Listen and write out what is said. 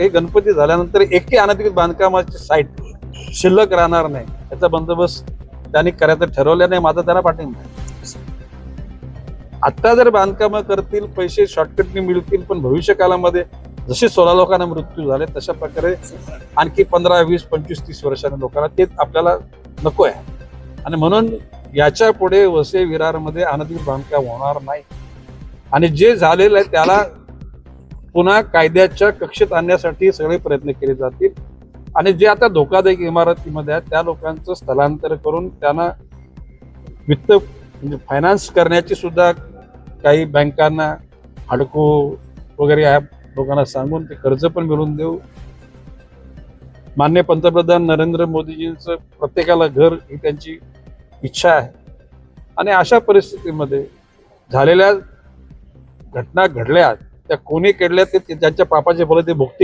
हे गणपती झाल्यानंतर एकही अनधिकृत बांधकामाची साईट शिल्लक राहणार नाही, याचा बंदोबस्त त्यांनी करायचं ठरवलं नाही. माझा त्याला पाठिंबा आहे. आता जर बांधकामं करतील, पैसे शॉर्टकटने मिळतील, पण भविष्य काळामध्ये जसे 16 लोकांना मृत्यू झाले तशा प्रकारे आणखी 15, 20, 25, 30 वर्षांनी लोकांना ते आपल्याला नको आहे. आणि म्हणून याच्या पुढे वसई विरारमध्ये अनधिकृत बांधकाम होणार नाही. आणि जे झालेलं आहे त्याला पुन्हा कायद्याच्या कक्षेत आणण्यासाठी सगळे प्रयत्न केले जातील. आणि जे आता धोकादायक इमारतीमध्ये आहेत त्या लोकांचं स्थलांतर करून त्यांना वित्त म्हणजे फायनान्स करण्याची सुद्धा काही बँकांना, हडको वगैरे ॲप लोकांना सांगून ते कर्ज पण मिळवून देऊ. माननीय पंतप्रधान नरेंद्र मोदीजींचं प्रत्येकाला घर ही त्यांची इच्छा आहे. आणि अशा परिस्थितीमध्ये झालेल्या घटना घडल्या त्या कोणी केल्या ते त्यांच्या पापाचे फळ ते भोगतील.